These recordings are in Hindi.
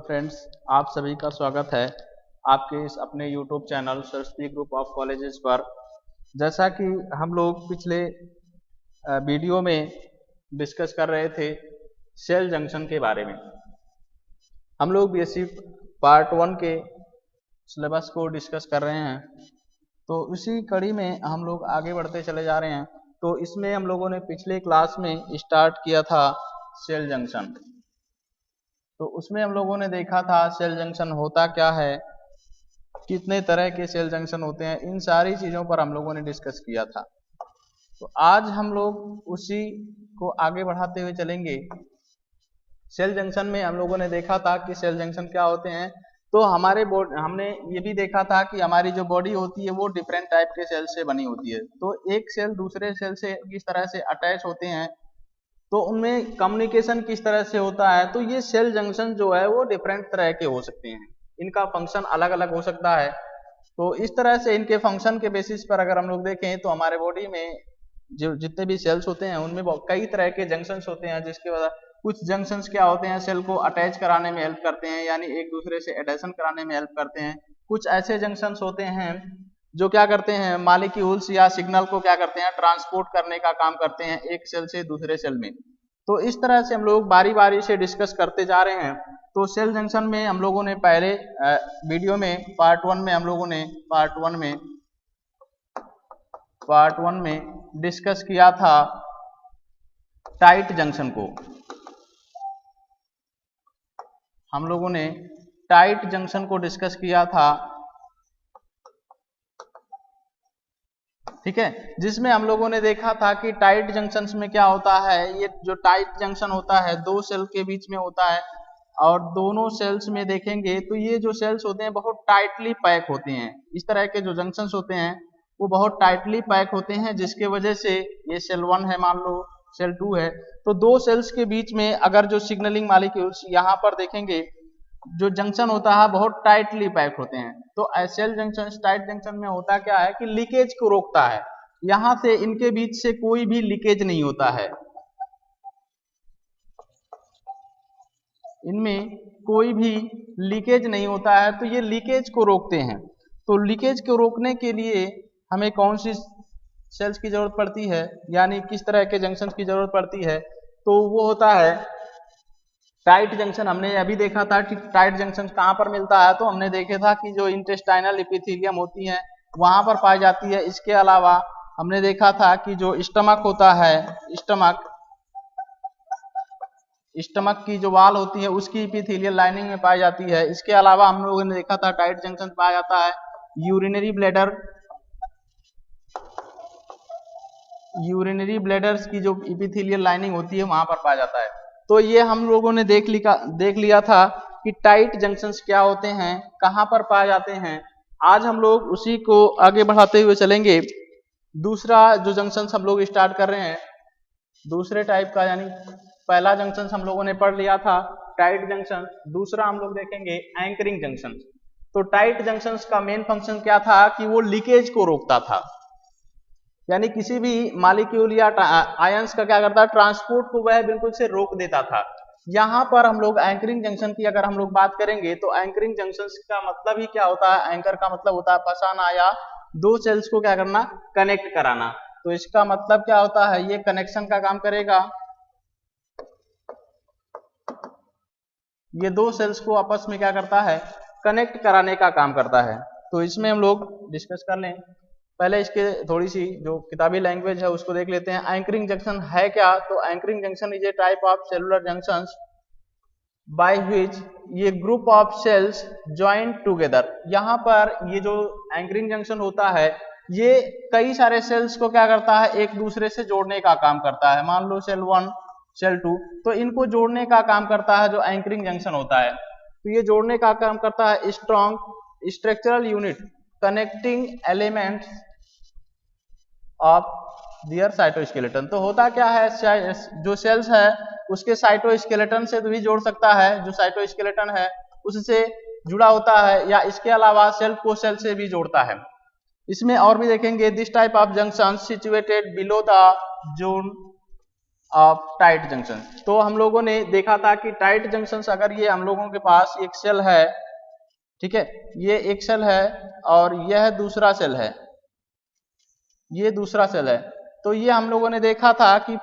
फ्रेंड्स, आप सभी का स्वागत है आपके इस अपने YouTube channel Saraswati group of colleges पर। जैसा कि हम लोग पिछले वीडियो में डिस्कस कर रहे थे सेल जंक्शन के बारे में, हम लोग बीएससी पार्ट 1 के सिलेबस को डिस्कस कर रहे हैं। तो उसी कड़ी में हम लोग आगे बढ़ते चले जा रहे हैं। तो इसमें हम लोगों ने पिछले क्लास में स्टार्ट किया था सेल जंक्शन। तो उसमें हम लोगों ने देखा था सेल जंक्शन होता क्या है, कितने तरह के सेल जंक्शन होते हैं, इन सारी चीज़ों पर हम लोगों ने डिस्कस किया था। तो आज हम लोग उसी को आगे बढ़ाते हुए चलेंगे। सेल जंक्शन में हम लोगों ने देखा था कि सेल जंक्शन क्या होते हैं। तो हमने ये भी देखा था कि हमारी जो बॉडी होती है वो डिफरेंट टाइप के सेल से बनी होती है। तो एक सेल दूसरे सेल से किस तरह से अटैच होते हैं, तो उनमें कम्युनिकेशन किस तरह से होता है। तो ये सेल जंक्शन जो है वो डिफरेंट तरह के हो सकते हैं, इनका फंक्शन अलग अलग हो सकता है। तो इस तरह से इनके फंक्शन के बेसिस पर अगर हम लोग देखें तो हमारे बॉडी में जो जितने भी सेल्स होते हैं उनमें कई तरह के जंक्शंस होते हैं, जिसके वजह कुछ जंक्शंस क्या होते हैं, सेल को अटैच कराने में हेल्प करते हैं, यानी एक दूसरे से एडेशन कराने में हेल्प करते हैं। कुछ ऐसे जंक्शंस होते हैं जो क्या करते हैं, मॉलिक्यूल्स या सिग्नल को क्या करते हैं, ट्रांसपोर्ट करने का काम करते हैं एक सेल से दूसरे सेल में। तो इस तरह से हम लोग बारी बारी से डिस्कस करते जा रहे हैं। तो सेल जंक्शन में हम लोगों ने पहले वीडियो में पार्ट 1 में हम लोगों ने पार्ट 1 में डिस्कस किया था टाइट जंक्शन को। हम लोगों ने टाइट जंक्शन को डिस्कस किया था, ठीक है, जिसमें हम लोगों ने देखा था कि टाइट जंक्शंस में क्या होता है। ये जो टाइट जंक्शन होता है दो सेल के बीच में होता है, और दोनों सेल्स में देखेंगे तो ये जो सेल्स होते हैं बहुत टाइटली पैक होते हैं। इस तरह के जो जंक्शंस होते हैं वो बहुत टाइटली पैक होते हैं, जिसके वजह से ये सेल 1 है, मान लो सेल 2 है, तो दो सेल्स के बीच में अगर जो सिग्नलिंग मॉलिक्यूल्स यहाँ पर देखेंगे जो जंक्शन होता है बहुत टाइटली पैक होते हैं। तो सेल जंक्शन टाइट जंक्शन में होता क्या है कि लीकेज को रोकता है, यहां से इनके बीच से कोई भी लीकेज नहीं होता है, इनमें कोई भी लीकेज नहीं होता है। तो ये लीकेज को रोकते हैं। तो लीकेज को रोकने के लिए हमें कौन सी सेल्स की जरूरत पड़ती है, यानी किस तरह के जंक्शन की जरूरत पड़ती है, तो वो होता है टाइट जंक्शन। हमने अभी देखा था कि टाइट जंक्शन कहाँ पर मिलता है, तो हमने देखे था कि जो इंटेस्टाइनल एपिथेलियम होती है वहां पर पाई जाती है। इसके अलावा हमने देखा था कि जो स्टमक होता है, स्टमक की जो वाल होती है उसकी एपिथेलियल लाइनिंग में पाई जाती है। इसके अलावा हम लोगों ने देखा था टाइट जंक्शन पाया जाता है यूरिनरी ब्लैडर्स की जो एपिथेलियल लाइनिंग होती है वहां पर पाया जाता है। तो ये हम लोगों ने देख लिया था कि टाइट जंक्शंस क्या होते हैं, कहां पर पाए जाते हैं। आज हम लोग उसी को आगे बढ़ाते हुए चलेंगे। दूसरा जो जंक्शन हम लोग स्टार्ट कर रहे हैं दूसरे टाइप का, यानी पहला जंक्शन हम लोगों ने पढ़ लिया था टाइट जंक्शन, दूसरा हम लोग देखेंगे एंकरिंग जंक्शन। तो टाइट जंक्शन का मेन फंक्शन क्या था कि वो लीकेज को रोकता था, यानी किसी भी मॉलिक्यूल या आयंस का क्या करता है, ट्रांसपोर्ट को वह बिल्कुल से रोक देता था। यहाँ पर हम लोग एंकरिंग जंक्शन की अगर हम लोग बात करेंगे तो एंकरिंग जंक्शन का मतलब ही क्या होता है, एंकर का मतलब होता है फंसाना या दो सेल्स को क्या करना, कनेक्ट कराना। तो इसका मतलब क्या होता है, ये कनेक्शन का काम करेगा, ये दो सेल्स को आपस में क्या करता है, कनेक्ट कराने का काम करता है। तो इसमें हम लोग डिस्कस कर लें। पहले इसके थोड़ी सी जो किताबी लैंग्वेज है उसको देख लेते हैं। एंकरिंग जंक्शन है क्या, तो anchoring junction is a type of cellular junctions by which ये group of cells join together. यहाँ पर ये जो एंकरिंग जंक्शन होता है ये कई सारे सेल्स को क्या करता है, एक दूसरे से जोड़ने का काम करता है। मान लो सेल 1 सेल 2, तो इनको जोड़ने का काम करता है जो एंकरिंग जंक्शन होता है। तो ये जोड़ने का काम करता है strong structural unit connecting elements of their cytoskeleton. तो होता क्या है, जो सेल्स है उसके साइटोस्केलेटन से भी जोड़ सकता है, जो साइटोस्केलेटन है उससे जुड़ा होता है, या इसके अलावा सेल को सेल से भी जोड़ता है। इसमें और भी देखेंगे, this type of junction situated below the zone of tight junction. तो हम लोगों ने देखा था कि टाइट जंक्शन अगर ये हम लोगों के पास एक सेल है, ठीक है, ये एक सेल है और यह दूसरा सेल है, ये दूसरा सेल है। तो ये हम लोगों ने देखा था कि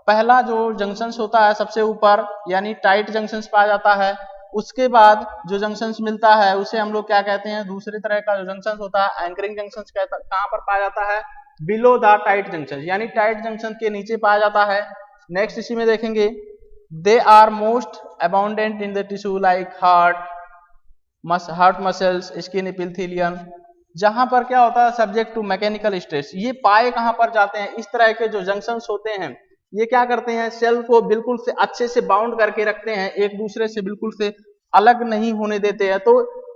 पहला जो जंक्शन होता है सबसे ऊपर यानी टाइट जंक्शन पाया जाता है, उसके बाद जो जंक्शन मिलता है उसे हम लोग क्या कहते हैं, दूसरी तरह का जो जंक्शन होता है एंकरिंग जंक्शन कहां पर पाया जाता है, बिलो द टाइट जंक्शन, यानी टाइट जंक्शन के नीचे पाया जाता है। नेक्स्ट इसी में देखेंगे, they are most abundant in the tissue like heart muscles, skin epithelium, जहां पर क्या होता है सब्जेक्ट टू मैकेनिकल स्ट्रेस। ये पाए कहां पर जाते हैं, इस तरह के जो जंक्शंस होते हैं ये क्या करते हैं, सेल को बिल्कुल से अच्छे से बाउंड करके रखते हैं, एक दूसरे से बिल्कुल से अलग नहीं होने देते हैं। तो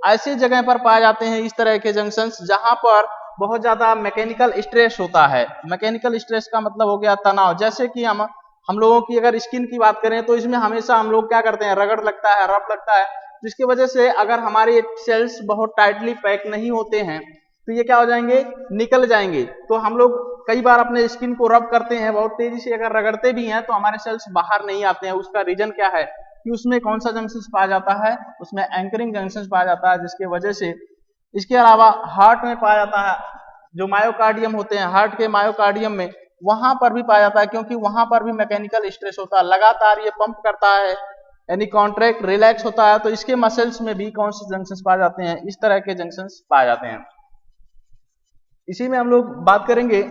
ऐसी जगह पर पाए जाते हैं इस तरह के जंक्शंस जहां पर बहुत ज्यादा मैकेनिकल स्ट्रेस होता है। मैकेनिकल स्ट्रेस का मतलब हो गया तनाव। जैसे कि हम लोगों की अगर स्किन की बात करें तो इसमें हमेशा हम लोग क्या करते हैं, रगड़ लगता है, रफ लगता है, जिसकी वजह से अगर हमारे सेल्स बहुत टाइटली पैक नहीं होते हैं तो ये क्या हो जाएंगे, निकल जाएंगे। तो हम लोग कई बार अपने स्किन को रब करते हैं, बहुत तेजी से अगर रगड़ते भी हैं तो हमारे सेल्स बाहर नहीं आते हैं। उसका रीजन क्या है कि उसमें कौन सा जंक्शन पाया जाता है, उसमें एंकरिंग जंक्शन पाया जाता है, जिसकी वजह से। इसके अलावा हार्ट में पाया जाता है, जो मायोकार्डियम होते हैं, हार्ट के मायोकार्डियम में वहां पर भी पाया जाता है, क्योंकि वहां पर भी मैकेनिकल स्ट्रेस होता है, लगातार ये पंप करता है, यानी कॉन्ट्रैक्ट रिलैक्स होता है। तो इसके मसल्स में भी कौन से जंक्शन पाए जाते हैं, इस तरह के जंक्शन पाए जाते हैं। इसी में हम लोग बात करेंगे,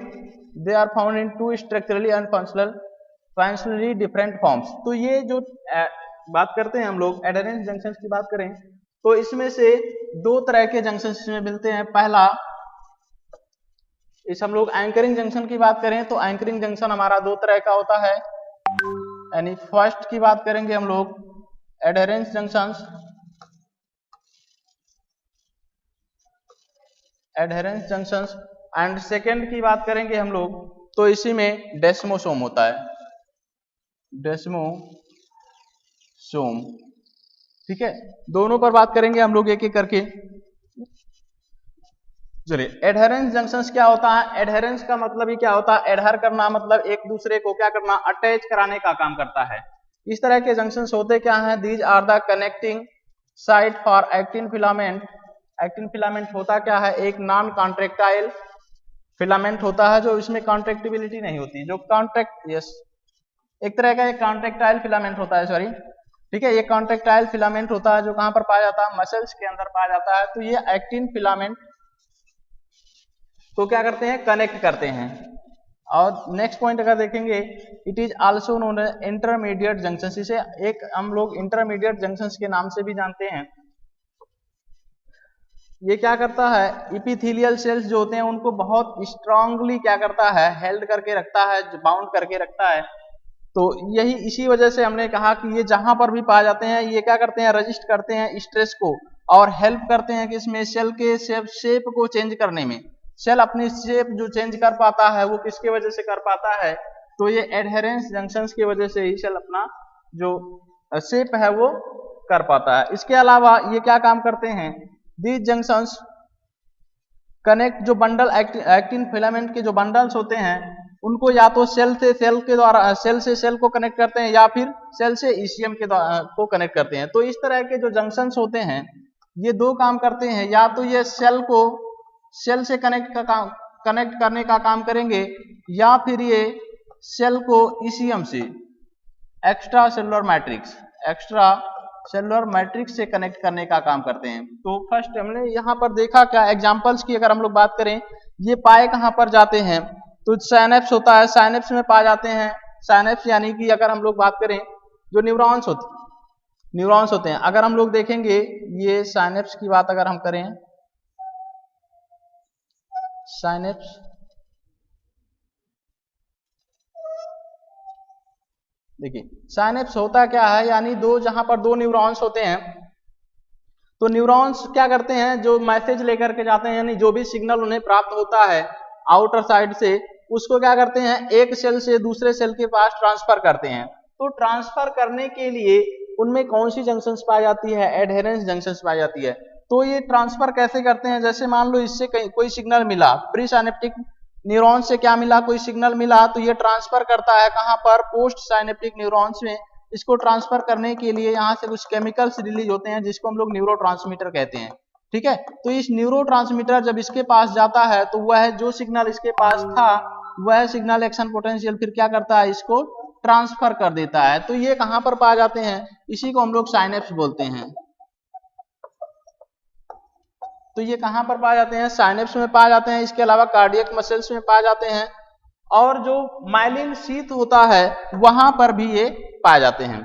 they are found in two structurally and functionally different forms. तो ये जो बात करते हैं हम लोग एडहेरेंस जंक्शंस की बात करें तो इसमें से दो तरह के जंक्शंस इसमें मिलते हैं। पहला, इस हम लोग एंकरिंग जंक्शन की बात करें तो एंकरिंग जंक्शन हमारा दो तरह का होता है, यानी फर्स्ट की बात करेंगे हम लोग adherence junctions, adherence junctions, and second की बात करेंगे हम लोग तो इसी में डेस्मोसोम होता है, डेस्मोसोम, ठीक है। दोनों पर बात करेंगे हम लोग एक एक करके। चलिए, एडहेरेंस जंक्शंस क्या होता है, एडहेरेंस का मतलब ही क्या होता है, एडहर करना मतलब एक दूसरे को क्या करना, अटैच कराने का काम करता है। इस तरह के जंक्शंस होते क्या हैं, these are the connecting site for actin filament. Actin filament होता क्या है, एक नॉन कॉन्ट्रेक्टाइल फिलामेंट होता है जो इसमें कॉन्ट्रेक्टिबिलिटी नहीं होती, जो एक तरह का एक कॉन्ट्रेक्टाइल फिलामेंट होता है, सॉरी, ठीक है। ये कॉन्ट्रेक्टाइल फिलामेंट होता है जो कहां पर पाया जाता है, मसल्स के अंदर पाया जाता है। तो ये एक्टिन फिलामेंट को क्या करते हैं, कनेक्ट करते हैं। और नेक्स्ट पॉइंट अगर देखेंगे, it is also known as intermediate junctions, इसे एक हम लोग इंटरमीडिएट जंक्शंस के नाम से भी जानते हैं। ये क्या करता है, इपिथेलियल सेल्स जो होते हैं उनको बहुत स्ट्रांगली क्या करता है, हेल्ड करके रखता है, बाउंड करके रखता है। तो यही इसी वजह से हमने कहा कि ये जहां पर भी पाए जाते हैं ये क्या करते हैं, रजिस्ट करते हैं स्ट्रेस को और हेल्प करते हैं कि इसमें सेल के शेप को चेंज करने में। सेल अपनी शेप जो चेंज कर पाता है वो किसके वजह से कर पाता है, तो ये एडहेरेंस जंक्शंस की वजह से ही सेल अपना जो शेप है वो कर पाता है। इसके अलावा ये क्या काम करते हैं, दीज जंक्शंस कनेक्ट जो बंडल एक्टिन फिलामेंट के जो बंडल्स होते हैं उनको या तो सेल से सेल के द्वारा, सेल से सेल को कनेक्ट करते हैं या फिर सेल से ईसीएम के द्वारा को कनेक्ट करते हैं। तो इस तरह के जो जंक्शंस होते हैं ये दो काम करते हैं, या तो ये सेल को सेल से कनेक्ट करने का काम करेंगे या फिर ये सेल को ईसीएम से, एक्स्ट्रा सेलुलर मैट्रिक्स से कनेक्ट करने का काम करते हैं। तो फर्स्ट हमने यहाँ पर देखा क्या, एग्जांपल्स की अगर हम लोग बात करें, ये पाए कहाँ पर जाते हैं, तो साइनेप्स होता है, साइनेप्स में पाए जाते हैं। साइनेप्स यानी कि अगर हम लोग बात करें जो न्यूरॉन्स होते हैं, अगर हम लोग देखेंगे ये साइनेप्स की बात अगर हम करें, साइनेप्स देखिए साइनेप्स होता क्या है, यानी जहां पर दो न्यूरॉन्स होते हैं, तो न्यूरॉन्स क्या करते हैं, जो मैसेज लेकर के जाते हैं, यानी जो भी सिग्नल उन्हें प्राप्त होता है आउटर साइड से, उसको क्या करते हैं, एक सेल से दूसरे सेल के पास ट्रांसफर करते हैं। तो ट्रांसफर करने के लिए उनमें कौन सी जंक्शंस पाई जाती है, एडहेरेंस जंक्शंस पाई जाती है। तो ये ट्रांसफर कैसे करते हैं, जैसे मान लो इससे कोई सिग्नल मिला, प्री साइनेप्टिक न्यूरॉन से क्या मिला, कोई सिग्नल मिला, तो ये ट्रांसफर करता है कहाँ पर, पोस्ट साइनेप्टिक न्यूरॉन्स में। इसको ट्रांसफर करने के लिए यहाँ से कुछ केमिकल्स रिलीज होते हैं जिसको हम लोग न्यूरोट्रांसमीटर कहते हैं। ठीक है, तो इस न्यूरोट्रांसमीटर जब इसके पास जाता है तो वह जो सिग्नल इसके पास था वह सिग्नल एक्शन पोटेंशियल फिर क्या करता है, इसको ट्रांसफर कर देता है। तो ये कहाँ पर पाए जाते हैं, इसी को हम लोग साइनेप्स बोलते हैं। तो ये कहाँ पर पाए जाते हैं, साइनेप्स में पाए जाते हैं। इसके अलावा कार्डियक मसल्स में पाए जाते हैं और जो माइलिन शीथ होता है वहां पर भी ये पाए जाते हैं।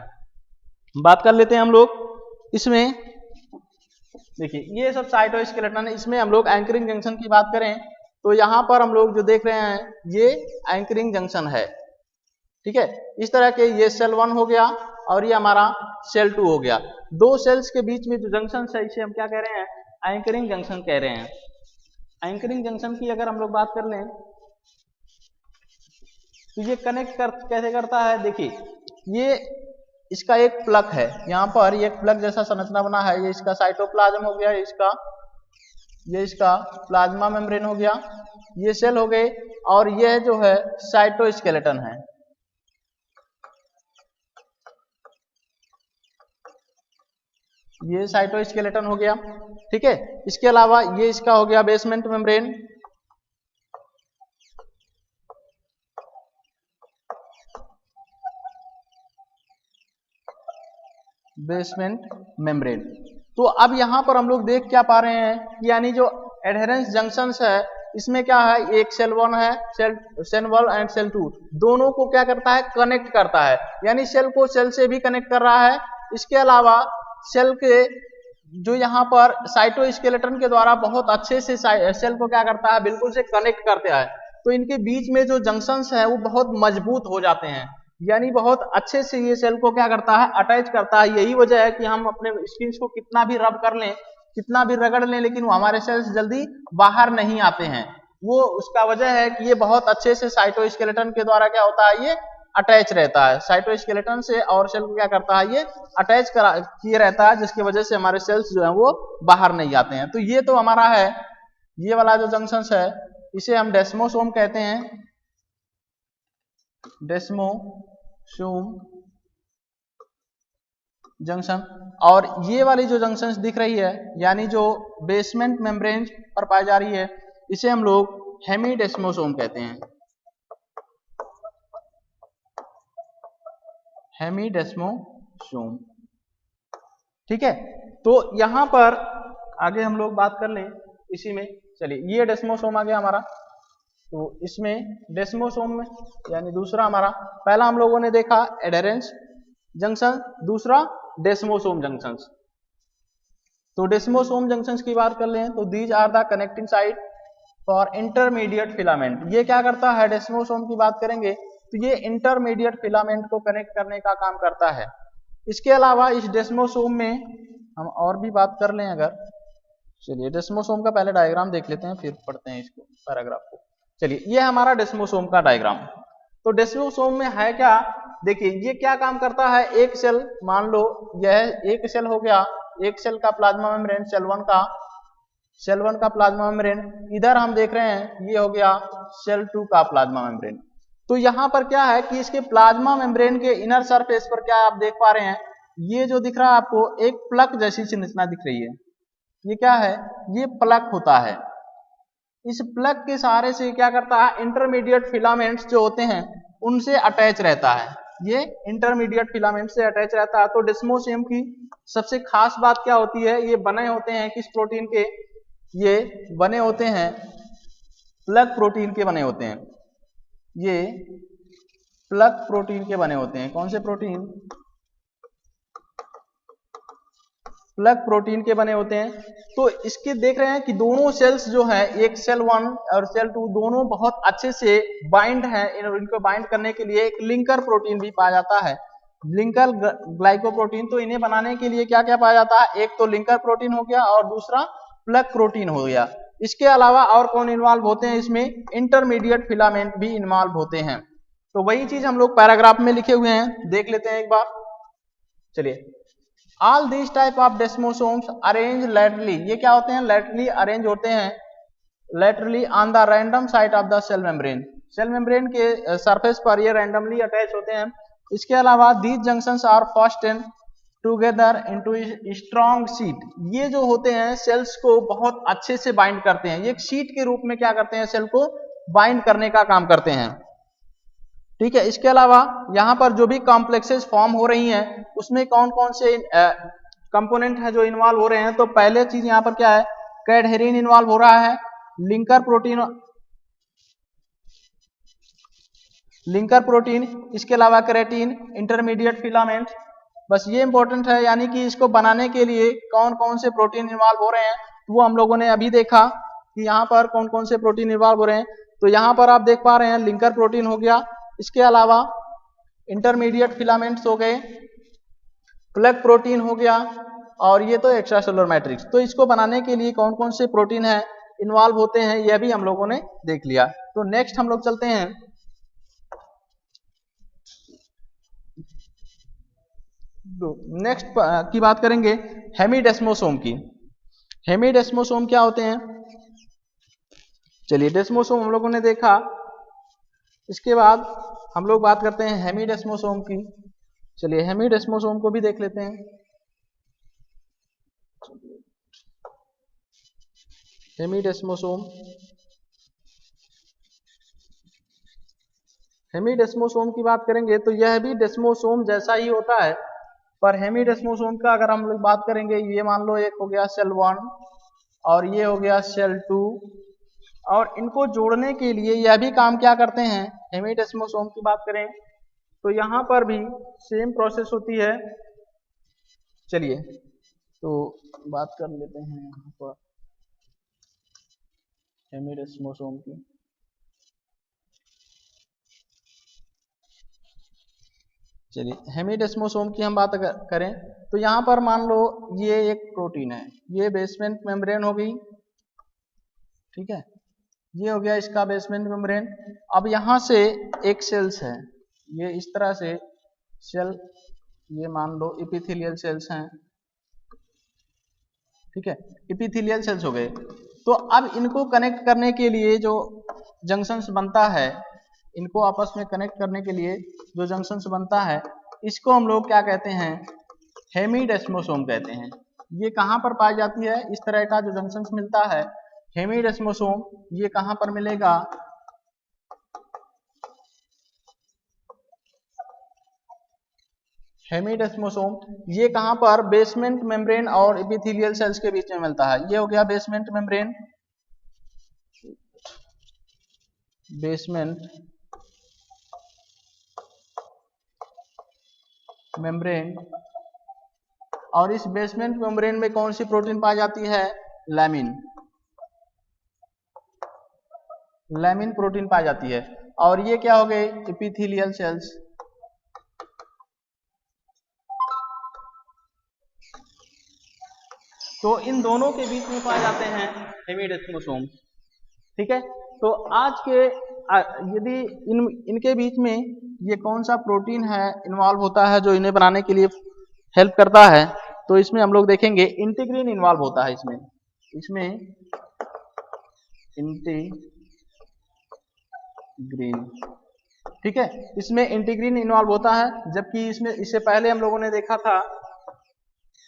बात कर लेते हैं हम लोग इसमें, देखिए ये सब साइटोस्केलेटन है। इसमें हम लोग एंकरिंग जंक्शन की बात करें तो यहाँ पर हम लोग जो देख रहे हैं ये एंकरिंग जंक्शन है। ठीक है, इस तरह के ये सेल 1 हो गया और ये हमारा सेल 2 हो गया। दो सेल्स के बीच में जो जंक्शन है इसे हम क्या कह रहे हैं, एंकरिंग जंक्शन कह रहे हैं। एंकरिंग जंक्शन की अगर हम लोग बात कर लें तो ये कनेक्ट कैसे करता है, देखिए ये इसका एक प्लग है, यहाँ पर ये एक प्लग जैसा संरचना बना है। ये इसका साइटोप्लाज्म हो गया, ये इसका प्लाज्मा मेम्ब्रेन हो गया, ये सेल हो गए और ये जो है साइटोस्केलेटन है। ये साइटोस्केलेटन हो गया। ठीक है, इसके अलावा ये इसका हो गया बेसमेंट मेम्ब्रेन। Basement membrane. तो अब यहां पर हम लोग देख क्या पा रहे हैं, यानी जो एडहेरेंस जंक्शंस है इसमें क्या है, एक सेल 1 है, सेल 1 एंड सेल 2 दोनों को क्या करता है, कनेक्ट करता है, यानी सेल को सेल से भी कनेक्ट कर रहा है। इसके अलावा सेल के जो यहाँ पर साइटोस्केलेटन के द्वारा बहुत अच्छे से सेल को क्या करता है, बिल्कुल से कनेक्ट करता है। तो इनके बीच में जो जंक्शंस है वो बहुत मजबूत हो जाते हैं, यानी बहुत अच्छे से ये सेल को क्या करता है, अटैच करता है। यही वजह है कि हम अपने स्किन को कितना भी रब कर लें, कितना भी रगड़ लें, लेकिन वो हमारे सेल्स जल्दी बाहर नहीं आते हैं। वो उसका वजह है कि ये बहुत अच्छे से साइटोस्केलेटन के द्वारा क्या होता है, ये अटैच रहता है। साइटोस्केलेटन से और सेल को क्या करता है, ये अटैच किए रहता है, जिसकी वजह से हमारे सेल्स जो है वो बाहर नहीं आते हैं। तो ये तो हमारा है, ये वाला जो जंक्शन है इसे हम डेस्मोसोम कहते हैं, डेस्मोसोम जंक्शन। और ये वाली जो जंक्शन दिख रही है, यानी जो बेसमेंट मेम्ब्रेन पर पाई जा रही है, इसे हम लोग हेमीडेस्मोसोम कहते हैं, हेमीडेस्मोसोम। ठीक है, तो यहां पर आगे हम लोग बात कर लें इसी में। चलिए ये डेस्मोसोम आ गया हमारा, तो इसमें डेस्मोसोम में यानी दूसरा हमारा, पहला हम लोगों ने देखा एडहेरेंस जंक्शन, दूसरा डेस्मोसोम जंक्शंस। तो डेस्मोसोम जंक्शंस की बात कर लें तो these are the connecting site for intermediate filament. ये क्या करता है, डेस्मोसोम की बात करेंगे तो ये इंटरमीडिएट फिलामेंट को कनेक्ट करने का काम करता है। इसके अलावा इस डेस्मोसोम में हम और भी बात कर लें अगर, चलिए डेस्मोसोम का पहले डायग्राम देख लेते हैं फिर पढ़ते हैं इसको पैराग्राफ को। चलिए ये हमारा डेस्मोसोम का डायग्राम। तो डेस्मोसोम में है क्या, देखिए ये क्या काम करता है, एक सेल मान लो यह एक सेल हो गया, एक सेल का प्लाज्मा मेम्ब्रेन, सेल 1 का प्लाज्मा मेम्ब्रेन, इधर हम देख रहे हैं ये हो गया सेल 2 का प्लाज्मा मेम्ब्रेन। तो यहाँ पर क्या है कि इसके प्लाज्मा मेम्ब्रेन के इनर सरफेस पर क्या आप देख पा रहे हैं, ये जो दिख रहा है आपको एक प्लग जैसी संरचना दिख रही है। ये क्या है, ये प्लग होता है। इस प्लग के सहारे से क्या करता है, इंटरमीडिएट फिलामेंट्स जो होते हैं उनसे अटैच रहता है, ये इंटरमीडिएट फिलामेंट से अटैच रहता है। तो डेस्मोसोम की सबसे खास बात क्या होती है, ये बने होते हैं किस प्रोटीन के, ये बने होते हैं प्लग प्रोटीन के बने होते हैं, ये प्लग प्रोटीन के बने होते हैं। कौन से प्रोटीन, प्लग प्रोटीन के बने होते हैं। तो इसके देख रहे हैं कि दोनों सेल्स जो है, एक सेल 1 और सेल 2 दोनों बहुत अच्छे से बाइंड हैं। इनको बाइंड करने के लिए एक लिंकर प्रोटीन भी पाया जाता है, लिंकर ग्लाइकोप्रोटीन। तो इन्हें बनाने के लिए क्या क्या पाया जाता है, एक तो लिंकर प्रोटीन हो गया और दूसरा प्लग प्रोटीन हो गया। इसके अलावा और कौन इन्वॉल्व होते हैं इसमें, इंटरमीडिएट फिलामेंट भी इन्वॉल्व होते हैं। तो वही चीज हम लोग पैराग्राफ में लिखे हुए हैं, देख लेते हैं एक बार। चलिए, all this type of desmosomes arrange laterally, ये क्या होते हैं, लैटरली अरेंज होते हैं laterally on the random site of the cell membrane. Cell membrane के सरफेस पर ये रैंडमली अटैच होते हैं। इसके अलावा these junctions are fastened together into strong sheet. ये जो होते हैं सेल्स को बहुत अच्छे से बाइंड करते हैं। ये एक शीट के रूप में क्या करते हैं, सेल को बाइंड करने का काम करते हैं। ठीक है, इसके अलावा यहाँ पर जो भी कॉम्प्लेक्सेस फॉर्म हो रही हैं उसमें कौन कौन से कंपोनेंट है जो इन्वॉल्व हो रहे हैं। तो पहले चीज यहाँ पर क्या है, कैडहेरिन इन्वॉल्व हो रहा है, लिंकर प्रोटीन, इसके अलावा केराटिन, इंटरमीडिएट फिलामेंट। बस ये इंपॉर्टेंट है, यानी कि इसको बनाने के लिए कौन कौन से प्रोटीन इन्वॉल्व हो रहे हैं वो हम लोगों ने अभी देखा कि यहाँ पर कौन कौन से प्रोटीन इन्वॉल्व हो रहे हैं। तो यहाँ पर आप देख पा रहे हैं लिंकर प्रोटीन हो गया, इसके अलावा इंटरमीडिएट फिलामेंट्स हो गए, प्लग प्रोटीन हो गया, और ये तो एक्स्ट्रासेलुलर मैट्रिक्स। तो इसको बनाने के लिए कौन कौन से प्रोटीन है इन्वॉल्व होते हैं यह भी हम लोगों ने देख लिया। तो नेक्स्ट हम लोग चलते हैं नेक्स्ट की बात करेंगे हेमीडेस्मोसोम की। हेमीडेस्मोसोम क्या होते हैं, चलिए डेस्मोसोम हम लोगों ने देखा, इसके बाद हम लोग बात करते हैं हेमीडेस्मोसोम की। चलिए हेमीडेस्मोसोम को भी देख लेते हैं। हेमीडेस्मोसोम की बात करेंगे तो यह भी डेस्मोसोम जैसा ही होता है, पर हेमीडेस्मोसोम का अगर हम लोग बात करेंगे, ये मान लो एक हो गया सेल 1 और ये हो गया सेल 2, और इनको जोड़ने के लिए यह भी काम क्या करते हैं। हेमीडेस्मोसोम की बात करें तो यहाँ पर भी सेम प्रोसेस होती है। चलिए तो बात कर लेते हैं यहाँ पर हेमीडेस्मोसोम की। चलिए हेमीडेस्मोसोम की हम बात करें तो यहाँ पर मान लो ये एक प्रोटीन है, ये बेसमेंट मेम्ब्रेन हो गई, ठीक है, ये हो गया इसका बेसमेंट मेम्ब्रेन। अब यहाँ से एक सेल्स है, ये इस तरह से सेल, ये मान लो एपिथेलियल सेल्स हैं, ठीक है, एपिथेलियल सेल्स हो गए। तो अब इनको कनेक्ट करने के लिए जो जंक्शंस बनता है, इनको आपस में कनेक्ट करने के लिए जो जंक्शंस बनता है, इसको हम लोग क्या कहते हैं, हेमीडेस्मोसोम कहते हैं। ये कहाँ पर पाई जाती है, इस तरह का जो जंक्शंस मिलता है हेमीडेस्मोसोम, ये कहाँ पर मिलेगा, हेमीडेस्मोसोम ये कहाँ पर, बेसमेंट मेम्ब्रेन और एपिथेलियल सेल्स के बीच में मिलता है। ये हो गया बेसमेंट मेम्ब्रेन, और इस बेसमेंट मेम्ब्रेन में कौन सी प्रोटीन पाई जाती है, लैमिन प्रोटीन पाई जाती है। और ये क्या हो गए, एपिथेलियल सेल्स। तो इन दोनों के बीच में पाए जाते हैं हेमीडेस्मोसोम, ठीक है। तो आज के यदि इनके बीच में ये कौन सा प्रोटीन है इन्वॉल्व होता है जो इन्हें बनाने के लिए हेल्प करता है, तो इसमें हम लोग देखेंगे इंटीग्रीन इन्वॉल्व होता है इसमें इंटीग्रीन, ठीक है, इसमें इंटीग्रीन इन्वॉल्व होता है। जबकि इसमें इससे पहले हम लोगों ने देखा था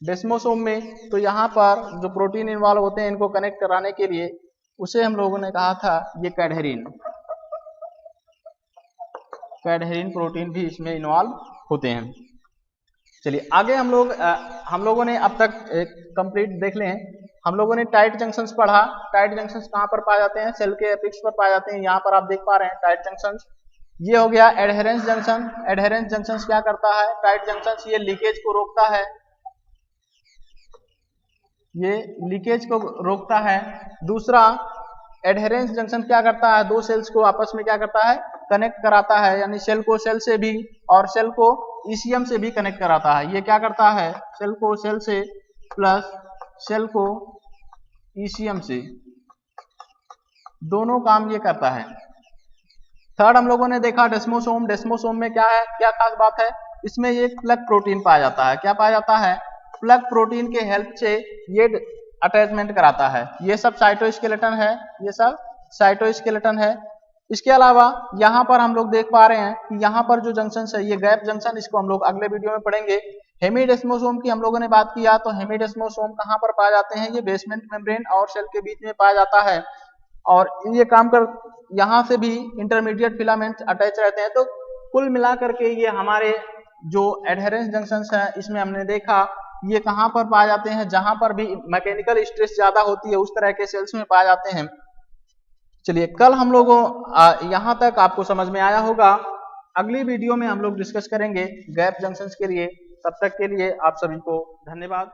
डेस्मोसोम में, तो यहाँ पर जो प्रोटीन इन्वॉल्व होते हैं इनको कनेक्ट कराने के लिए, उसे हम लोगों ने कहा था ये कैडहेरिन प्रोटीन भी इसमें इन्वॉल्व होते हैं। चलिए आगे हम लोगों ने अब तक कंप्लीट देख लें। हम लोगों ने टाइट जंक्शंस पढ़ा। टाइट जंक्शंस कहाँ पर पाए जाते हैं, सेल के एपिक्स पर पाए जाते हैं। यहाँ पर आप देख पा रहे हैं टाइट जंक्शंस। ये हो गया एडहेरेंस जंक्शन। एडहेरेंस जंक्शंस क्या करता है, टाइट जंक्शंस ये लीकेज को रोकता है, ये लीकेज को रोकता है। दूसरा एडहेरेंस जंक्शन क्या करता है, दो सेल्स को आपस में क्या करता है, कनेक्ट कराता है, यानी सेल को सेल से भी और सेल को ईसीएम से भी कनेक्ट कराता है। ये क्या करता है, सेल को सेल से प्लस सेल को ईसीएम से, दोनों काम ये करता है। थर्ड हम लोगों ने देखा डेस्मोसोम। डेस्मोसोम में क्या है, क्या खास बात है, इसमें ये प्लग प्रोटीन पाया जाता है। क्या पाया जाता है, प्लग प्रोटीन के हेल्प से ये अटैचमेंट कराता है। ये सब साइटोस्केलेटन है, ये सब साइटोस्केलेटन है। इसके अलावा यहाँ पर हम लोग देख पा रहे हैं कि यहाँ पर जो जंक्शन है ये गैप जंक्शन, इसको हम लोग अगले वीडियो में पढ़ेंगे। हेमिडेस्मोसोम की हम लोगों ने बात किया तो हेमिडेस्मोसोम कहाँ पर पाए जाते हैं, ये बेसमेंट मेम्ब्रेन और सेल के बीच में पाया जाता है और ये काम कर यहाँ से भी इंटरमीडिएट फिलामेंट्स अटैच रहते हैं। तो कुल मिलाकर के ये हमारे जो एडहेरेंस जंक्शंस हैं इसमें हमने देखा ये कहाँ पर पाए जाते हैं, जहां पर भी मैकेनिकल स्ट्रेस ज्यादा होती है उस तरह के सेल्स में पाए जाते हैं। चलिए कल हम लोगों यहाँ तक आपको समझ में आया होगा। अगली वीडियो में हम लोग डिस्कस करेंगे गैप जंक्शंस के लिए। तब तक के लिए आप सभी को धन्यवाद।